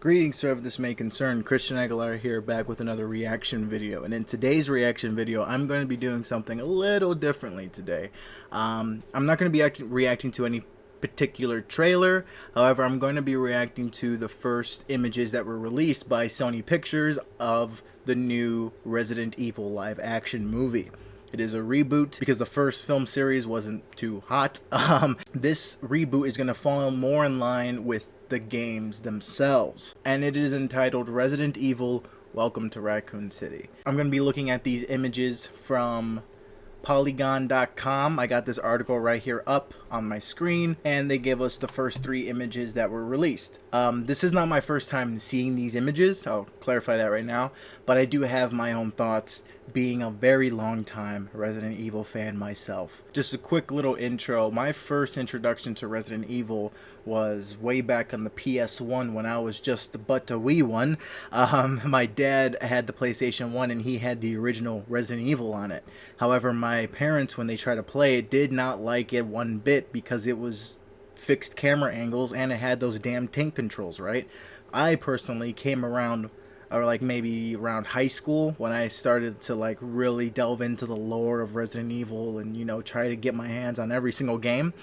Greetings, sir, if this may concern. Christian Aguilar here, back with another reaction video. And in today's reaction video, I'm going to be doing something a little differently today. I'm not going to be reacting to any particular trailer. However, I'm going to be reacting to the first images that were released by Sony Pictures of the new Resident Evil live action movie. It is a reboot because the first film series wasn't too hot. This reboot is going to fall more in line with the games themselves, and it is entitled Resident Evil Welcome to Raccoon City. I'm going to be looking at these images from Polygon.com. I got this article right here up on my screen, and they give us the first 3 images that were released. This is not my first time seeing these images, I'll clarify that right now, but I do have my own thoughts, being a very long time Resident Evil fan myself. Just a quick little intro. My first introduction to Resident Evil was way back on the PS1 when I was just but a wee one. My dad had the PlayStation 1 and he had the original Resident Evil on it. However, my parents, when they tried to play it, did not like it one bit because it was fixed camera angles and it had those damn tank controls, right? I personally came around, or like maybe around high school, when I started to like really delve into the lore of Resident Evil and, you know, try to get my hands on every single game.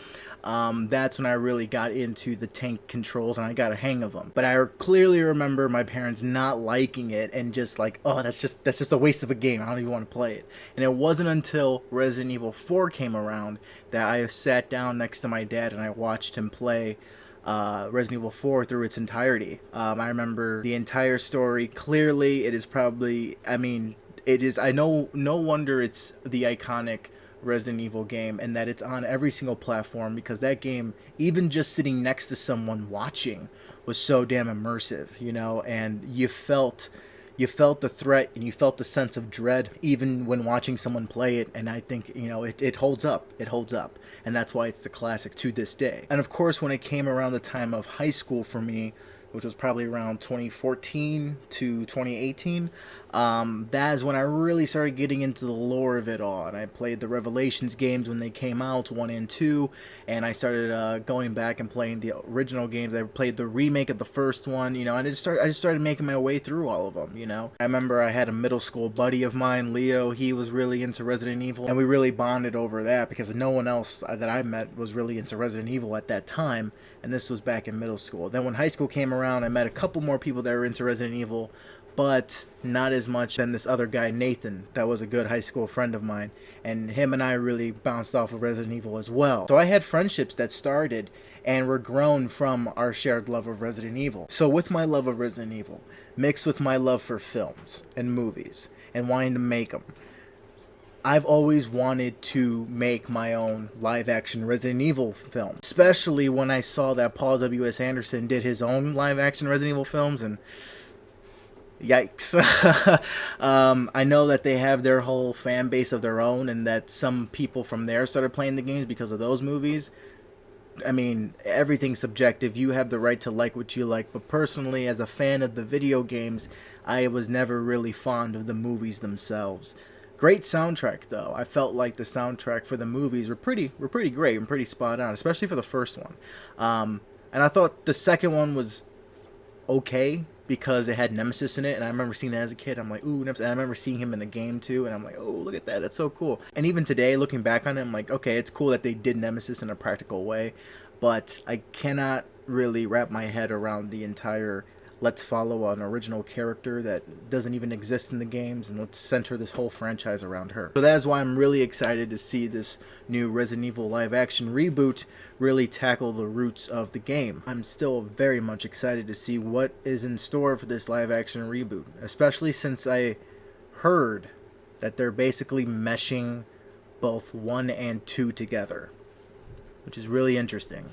That's when I really got into the tank controls and I got a hang of them. But I clearly remember my parents not liking it and just like, oh, that's just a waste of a game, I don't even want to play it. And it wasn't until Resident Evil 4 came around that I sat down next to my dad and I watched him play Resident Evil 4 through its entirety. I remember the entire story clearly. It is probably, I mean, it is, I know, no wonder it's the iconic Resident Evil game and that it's on every single platform, because that game, even just sitting next to someone watching, was so damn immersive, you know, and you felt the threat and you felt the sense of dread even when watching someone play it. And I think, you know, it holds up. It holds up. And that's why it's the classic to this day. And of course, when it came around the time of high school for me, which was probably around 2014 to 2018, that is when I really started getting into the lore of it all. And I played the Revelations games when they came out, 1 and 2, and I started going back and playing the original games. I played the remake of the first one, you know, and I just started making my way through all of them, you know. I remember I had a middle school buddy of mine, Leo. He was really into Resident Evil, and we really bonded over that because no one else that I met was really into Resident Evil at that time, and this was back in middle school. Then when high school came around, I met a couple more people that were into Resident Evil, but not as much than this other guy, Nathan, that was a good high school friend of mine, and him and I really bounced off of Resident Evil as well. So I had friendships that started and were grown from our shared love of Resident Evil. So with my love of Resident Evil, mixed with my love for films and movies and wanting to make them, I've always wanted to make my own live-action Resident Evil film, especially when I saw that Paul W.S. Anderson did his own live-action Resident Evil films, and yikes. I know that they have their whole fan base of their own, and that some people from there started playing the games because of those movies. I mean, everything's subjective. You have the right to like what you like, but personally, as a fan of the video games, I was never really fond of the movies themselves. Great soundtrack though. I felt like the soundtrack for the movies were pretty great and pretty spot on, especially for the first one. And I thought the second one was okay because it had Nemesis in it, and I remember seeing that as a kid. I'm like, ooh, Nemesis. And I remember seeing him in the game too, and I'm like, oh, look at that, that's so cool. And even today, looking back on it, I'm like, okay, it's cool that they did Nemesis in a practical way, but I cannot really wrap my head around the entire let's follow an original character that doesn't even exist in the games, and let's center this whole franchise around her. So that is why I'm really excited to see this new Resident Evil live-action reboot really tackle the roots of the game. I'm still very much excited to see what is in store for this live-action reboot, especially since I heard that they're basically meshing both 1 and 2 together, which is really interesting.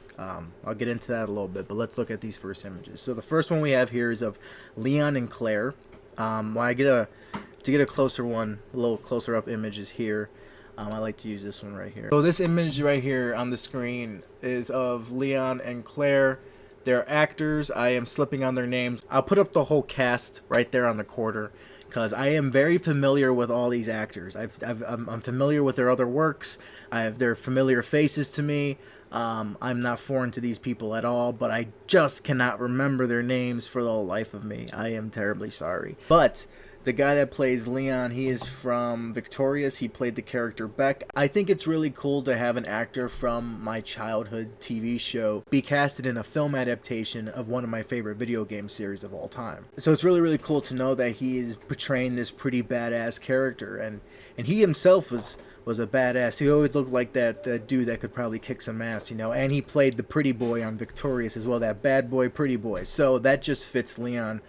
I'll get into that a little bit, but let's look at these first images. So the first one we have here is of Leon and Claire. When I get a closer one, a little closer up images here, I like to use this one right here. So this image right here on the screen is of Leon and Claire. They're actors. I am slipping on their names. I'll put up the whole cast right there on the quarter, because I am very familiar with all these actors. I'm familiar with their other works. I have their familiar faces to me. I'm not foreign to these people at all, but I just cannot remember their names for the life of me. I am terribly sorry. But the guy that plays Leon, he is from Victorious. He played the character Beck. I think it's really cool to have an actor from my childhood TV show be casted in a film adaptation of one of my favorite video game series of all time. So it's really, really cool to know that he is portraying this pretty badass character. And he himself was a badass. He always looked like that dude that could probably kick some ass, you know. And he played the pretty boy on Victorious as well, that bad boy, pretty boy. So that just fits Leon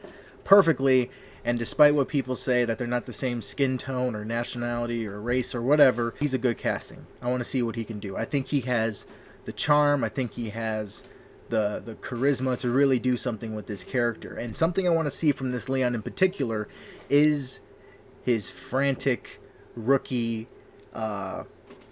perfectly. And despite what people say that they're not the same skin tone or nationality or race or whatever, he's a good casting. I want to see what he can do. I think he has the charm. I think he has the charisma to really do something with this character. And something I want to see from this Leon in particular is his frantic rookie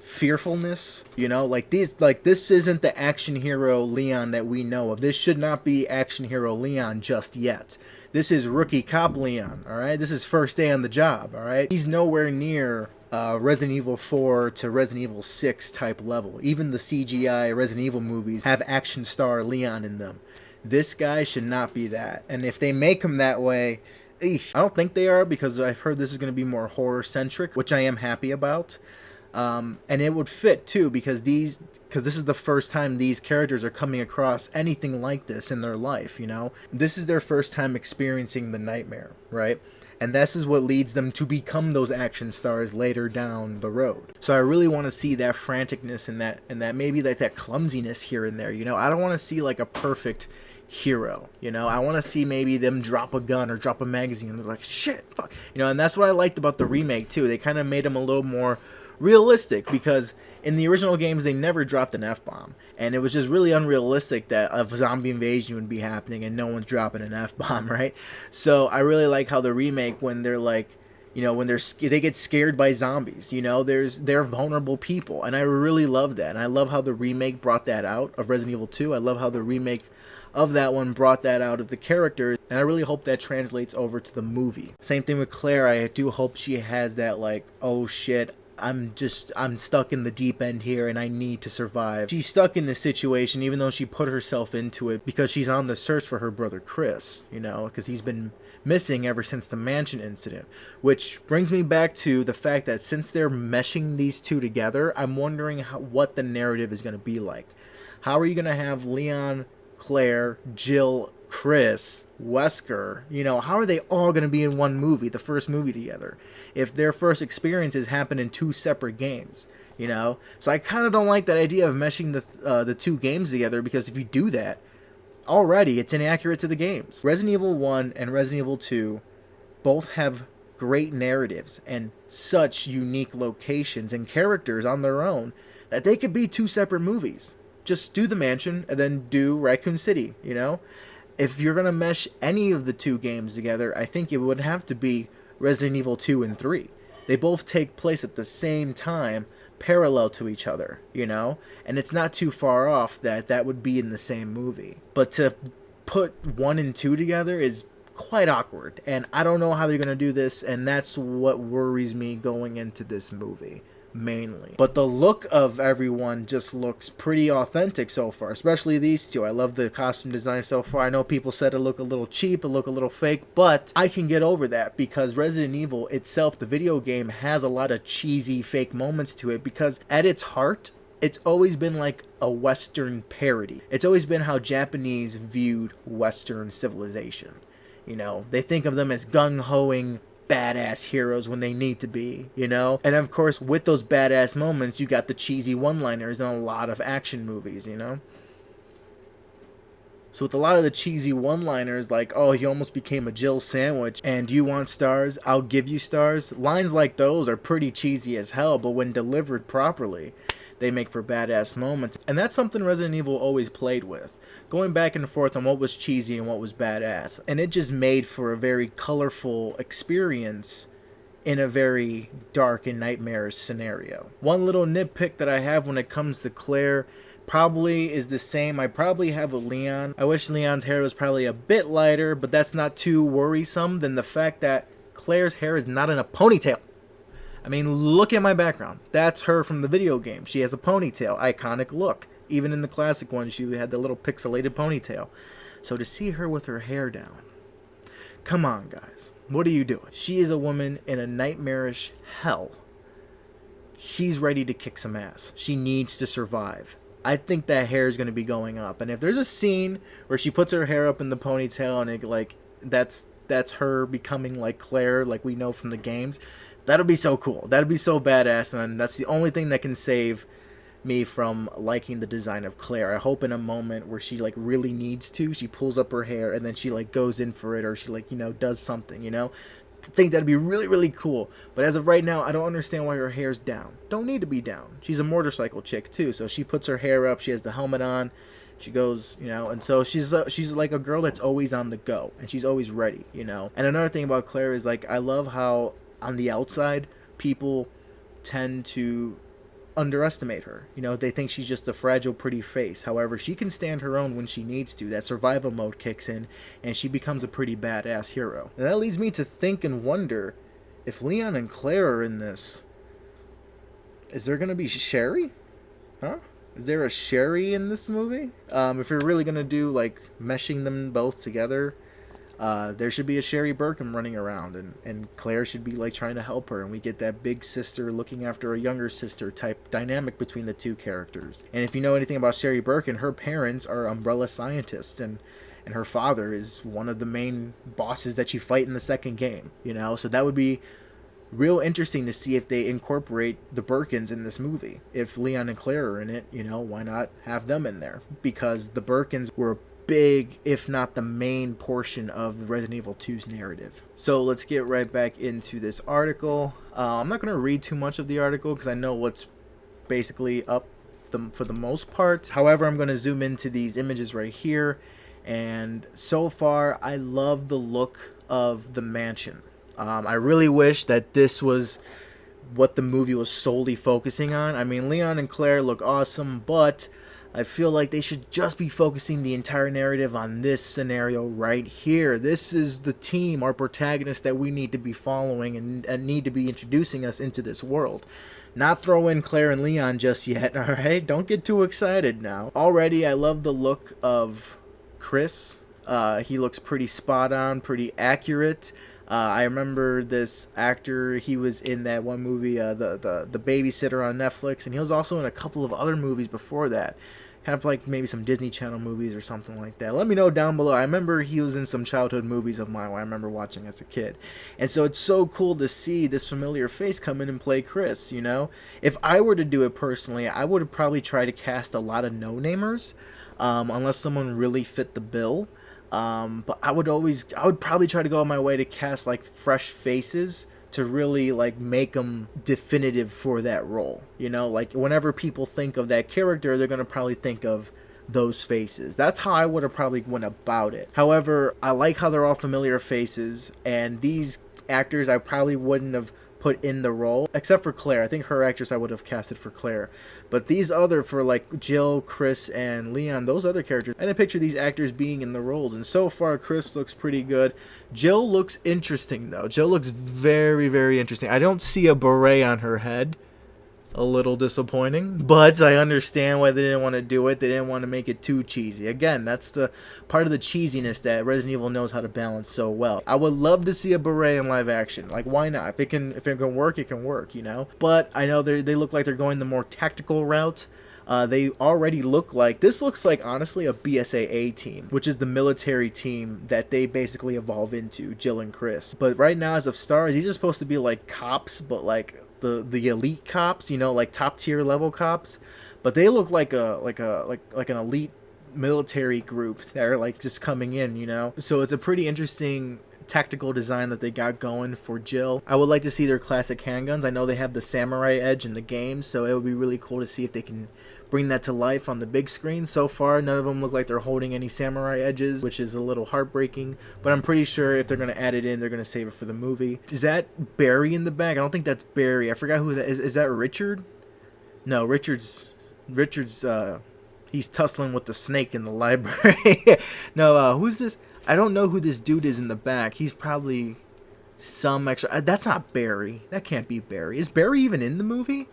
fearfulness, you know, like this isn't the action hero Leon that we know of. This should not be action hero Leon just yet. This is rookie cop Leon, all right? This is first day on the job, all right? He's nowhere near Resident Evil 4 to Resident Evil 6 type level. Even the CGI Resident Evil movies have action star Leon in them. This guy should not be that. And if they make him that way, I don't think they are, because I've heard this is going to be more horror centric, which I am happy about. And it would fit too, because this is the first time these characters are coming across anything like this in their life, you know? This is their first time experiencing the nightmare, right? And this is what leads them to become those action stars later down the road. So I really want to see that franticness and that maybe like that clumsiness here and there, you know? I don't want to see like a perfect hero, you know? I want to see maybe them drop a gun or drop a magazine and they're like, shit, fuck, you know? And that's what I liked about the remake too. They kind of made him a little more realistic, because in the original games they never dropped an F-bomb, and it was just really unrealistic that a zombie invasion would be happening and no one's dropping an F-bomb, right? So I really like how the remake, when they're like, you know, when they get scared by zombies, you know, they're vulnerable people, and I really love that. And I love how the remake brought that out of Resident Evil 2. I love how the remake of that one brought that out of the characters, and I really hope that translates over to the movie. Same thing with Claire. I do hope she has that, like, oh shit, I'm stuck in the deep end here and I need to survive. She's stuck in this situation even though she put herself into it, because she's on the search for her brother Chris, you know, because he's been missing ever since the mansion incident. Which brings me back to the fact that since they're meshing these two together, I'm wondering what the narrative is going to be like. How are you going to have Leon, Claire, Jill, Chris, Wesker, you know, how are they all going to be in one movie, the first movie together, if their first experiences happen in two separate games, you know? So I kind of don't like that idea of meshing the two games together, because if you do that, already it's inaccurate to the games. Resident Evil 1 and Resident Evil 2 both have great narratives and such unique locations and characters on their own that they could be two separate movies. Just do the mansion and then do Raccoon City, you know? If you're going to mesh any of the two games together, I think it would have to be Resident Evil 2 and 3. They both take place at the same time, parallel to each other, you know? And it's not too far off that would be in the same movie. But to put 1 and 2 together is quite awkward. And I don't know how they're going to do this, and that's what worries me going into this movie. Mainly. But the look of everyone just looks pretty authentic so far, especially these two. I love the costume design so far. I know people said it looked a little cheap, it looked a little fake, but I can get over that, because Resident Evil itself, the video game, has a lot of cheesy fake moments to it, because at its heart, it's always been like a Western parody. It's always been how Japanese viewed Western civilization. You know, they think of them as gung-hoing badass heroes when they need to be, you know? And of course, with those badass moments, you got the cheesy one-liners in a lot of action movies, you know? So with a lot of the cheesy one-liners, like, oh, you almost became a Jill sandwich, and you want stars, I'll give you stars. Lines like those are pretty cheesy as hell, but when delivered properly, they make for badass moments. And that's something Resident Evil always played with, going back and forth on what was cheesy and what was badass. And it just made for a very colorful experience in a very dark and nightmarish scenario. One little nitpick that I have when it comes to Claire probably is the same I probably have with Leon. I wish Leon's hair was probably a bit lighter, but that's not too worrisome than the fact that Claire's hair is not in a ponytail. I mean, look at my background. That's her from the video game. She has a ponytail. Iconic look. Even in the classic one, she had the little pixelated ponytail. So to see her with her hair down, come on, guys. What are you doing? She is a woman in a nightmarish hell. She's ready to kick some ass. She needs to survive. I think that hair is going to be going up. And if there's a scene where she puts her hair up in the ponytail and it, like, that's her becoming like Claire, like we know from the games, that'll be so cool. That'll be so badass. And that's the only thing that can save me from liking the design of Claire. I hope in a moment where she like really needs to, she pulls up her hair and then she like goes in for it, or she like, you know, does something, you know. I think that'd be really, really cool. But as of right now, I don't understand why her hair's down. Don't need to be down. She's a motorcycle chick too, so she puts her hair up, she has the helmet on, she goes, you know, and so she's like a girl that's always on the go, and she's always ready, you know. And another thing about Claire is, like, I love how on the outside people tend to underestimate her. You know, they think she's just a fragile, pretty face. However, she can stand her own when she needs to. That survival mode kicks in, and she becomes a pretty badass hero. And that leads me to think and wonder, if Leon and Claire are in this, is there going to be Sherry? Huh? Is there a Sherry in this movie? If you're really going to do, like, meshing them both together, there should be a Sherry Birkin running around, and Claire should be like trying to help her, and we get that big sister looking after a younger sister type dynamic between the two characters. And if you know anything about Sherry Birkin, her parents are umbrella scientists, and her father is one of the main bosses that you fight in the second game, you know. So that would be real interesting to see if they incorporate the Birkins in this movie. If Leon and Claire are in it, you know, why not have them in there? Because the Birkins were big, if not the main portion of Resident Evil 2's narrative. So let's get right back into this article. I'm not going to read too much of the article because I know what's basically up for the most part. However, I'm going to zoom into these images right here, and so far I love the look of the mansion. I really wish that this was what the movie was solely focusing on. I mean, Leon and Claire look awesome, but I feel like they should just be focusing the entire narrative on this scenario right here. This is the team, our protagonist, that we need to be following and need to be introducing us into this world. Not throw in Claire and Leon just yet, alright? Don't get too excited now. Already, I love the look of Chris. He looks pretty spot on, pretty accurate. I remember this actor, he was in that one movie, the Babysitter on Netflix, and he was also in a couple of other movies before that. Kind of like maybe some Disney Channel movies or something like that. Let me know down below. I remember he was in some childhood movies of mine I remember watching as a kid. And so it's so cool to see this familiar face come in and play Chris, you know? If I were to do it personally, I would probably try to cast a lot of no-namers, unless someone really fit the bill. But I would probably try to go on my way to cast like fresh faces to really like make them definitive for that role, you know. Like whenever people think of that character, they're gonna probably think of those faces. That's how I would have probably went about it. However, I like how they're all familiar faces, and these actors I probably wouldn't have put in the role, except for Claire. I think her actress I would have casted for Claire. But these other, for like Jill, Chris, and Leon, those other characters, I didn't picture these actors being in the roles. And so far, Chris looks pretty good. Jill looks interesting, though. Jill looks very, very interesting. I don't see a beret on her head. A little disappointing, but I understand why they didn't want to do it. They didn't want to make it too cheesy. Again, that's the part of the cheesiness that Resident Evil knows how to balance so well. I would love to see a beret in live action. Like, why not? If it can work, it can work, you know? But I know they look like they're going the more tactical route. They already look like, this looks like, honestly, a BSAA team, which is the military team that they basically evolve into, Jill and Chris. But right now, as of stars, these are supposed to be like cops, but like the elite cops, you know, like top tier level cops, but they look like an elite military group that are like just coming in, you know. So it's a pretty interesting tactical design that they got going for Jill. I would like to see their classic handguns. I know they have the samurai edge in the game, so it would be really cool to see if they can bring that to life on the big screen. So far, none of them look like they're holding any samurai edges, which is a little heartbreaking, but I'm pretty sure if they're going to add it in, they're going to save it for the movie. Is that Barry in the back? I don't think that's Barry. I forgot who that is. Is that Richard? No, Richard's he's tussling with the snake in the library. No, who's this? I don't know who this dude is in the back. He's probably some extra. That's not Barry. That can't be Barry. Is Barry even in the movie?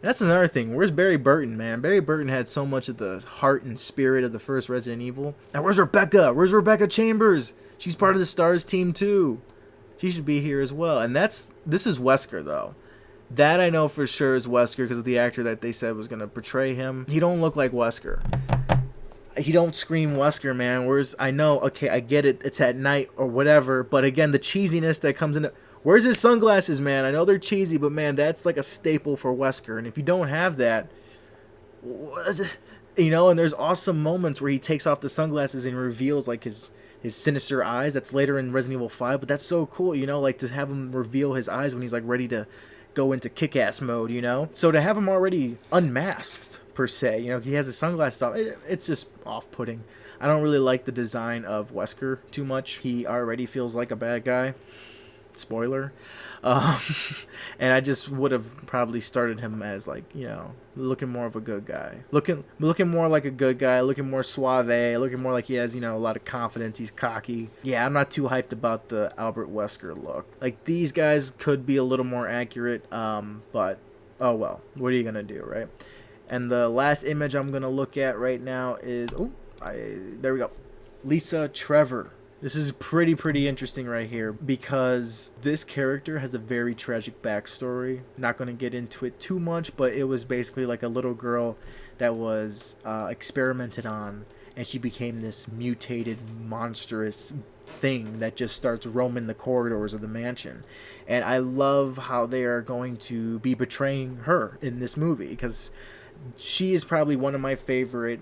That's another thing. Where's Barry Burton, man? Barry Burton had so much of the heart and spirit of the first Resident Evil. And where's Rebecca? Where's Rebecca Chambers? She's part of the STARS team too. She should be here as well. And this is Wesker though. That I know for sure is Wesker because of the actor that they said was gonna portray him. He don't look like Wesker. He don't scream Wesker, man. Where's I know? Okay, I get it. It's at night or whatever. But again, the cheesiness that comes in. Where's his sunglasses, man? I know they're cheesy, but man, that's like a staple for Wesker. And if you don't have that, you know, and there's awesome moments where he takes off the sunglasses and reveals like his sinister eyes. That's later in Resident Evil 5, but that's so cool, you know, like to have him reveal his eyes when he's like ready to go into kick-ass mode, you know? So to have him already unmasked, per se, you know, he has his sunglasses off, it's just off-putting. I don't really like the design of Wesker too much. He already feels like a bad guy. Spoiler. And I just would have probably started him as like, you know, looking more of a good guy, looking more like a good guy, looking more suave, looking more like he has, you know, a lot of confidence. He's cocky. Yeah, I'm not too hyped about the Albert Wesker look. Like these guys could be a little more accurate, but oh well, what are you gonna do, right? And the last image I'm gonna look at right now is there we go, Lisa Trevor. This is pretty interesting right here because this character has a very tragic backstory. Not going to get into it too much, but it was basically like a little girl that was experimented on, and she became this mutated, monstrous thing that just starts roaming the corridors of the mansion. And I love how they are going to be betraying her in this movie because she is probably one of my favorite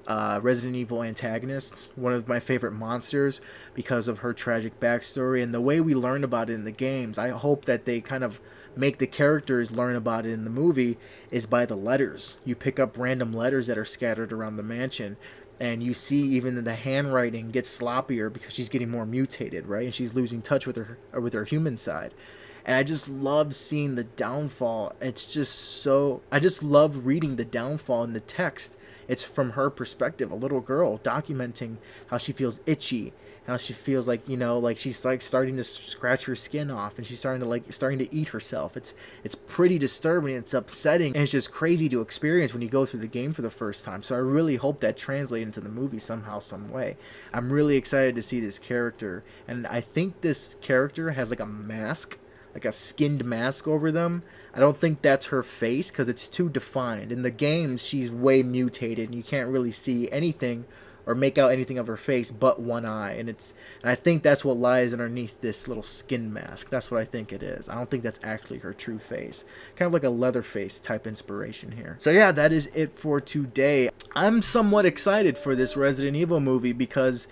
Resident Evil antagonists, one of my favorite monsters because of her tragic backstory and the way we learn about it in the games. I hope that they kind of make the characters learn about it in the movie is by the letters. You pick up random letters that are scattered around the mansion, and you see even the handwriting gets sloppier because she's getting more mutated, right? And she's losing touch with her human side. And I just love seeing the downfall. It's just so... I just love reading the downfall in the text. It's from her perspective, a little girl documenting how she feels itchy, how she feels like, you know, like she's like starting to scratch her skin off, and she's starting to eat herself. It's pretty disturbing. It's upsetting, and it's just crazy to experience when you go through the game for the first time. So I really hope that translates into the movie somehow, some way. I'm really excited to see this character, and I think this character has like a mask, like a skinned mask over them. I don't think that's her face because it's too defined. In the games, she's way mutated and you can't really see anything or make out anything of her face but one eye. And I think that's what lies underneath this little skin mask. That's what I think it is. I don't think that's actually her true face. Kind of like a Leatherface type inspiration here. So yeah, that is it for today. I'm somewhat excited for this Resident Evil movie because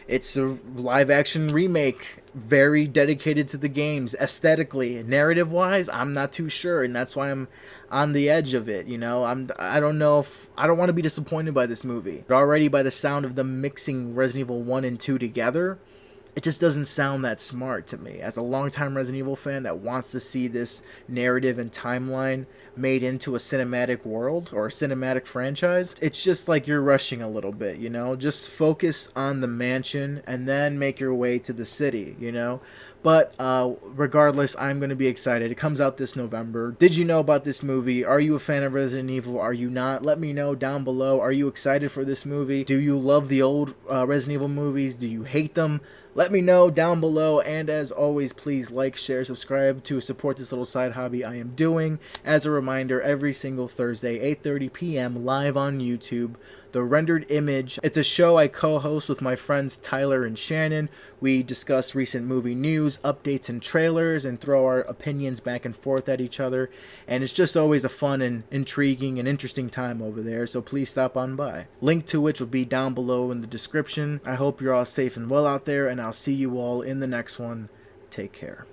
it's a live-action remake, very dedicated to the games, aesthetically. Narrative-wise, I'm not too sure, and that's why I'm on the edge of it, you know? I don't know if... I don't want to be disappointed by this movie. But already by the sound of them mixing Resident Evil 1 and 2 together, it just doesn't sound that smart to me. As a longtime Resident Evil fan that wants to see this narrative and timeline made into a cinematic world or a cinematic franchise, it's just like you're rushing a little bit, you know? Just focus on the mansion and then make your way to the city, you know? But regardless, I'm going to be excited. It comes out this November. Did you know about this movie? Are you a fan of Resident Evil? Are you not? Let me know down below. Are you excited for this movie? Do you love the old Resident Evil movies? Do you hate them? Let me know down below, and as always, please like, share, subscribe to support this little side hobby I am doing. As a reminder, every single Thursday, 8:30 p.m. live on YouTube, The Rendered Image. It's a show I co-host with my friends Tyler and Shannon. We discuss recent movie news, updates, and trailers, and throw our opinions back and forth at each other. And it's just always a fun and intriguing and interesting time over there, so please stop on by. Link to which will be down below in the description. I hope you're all safe and well out there, and I'll see you all in the next one. Take care.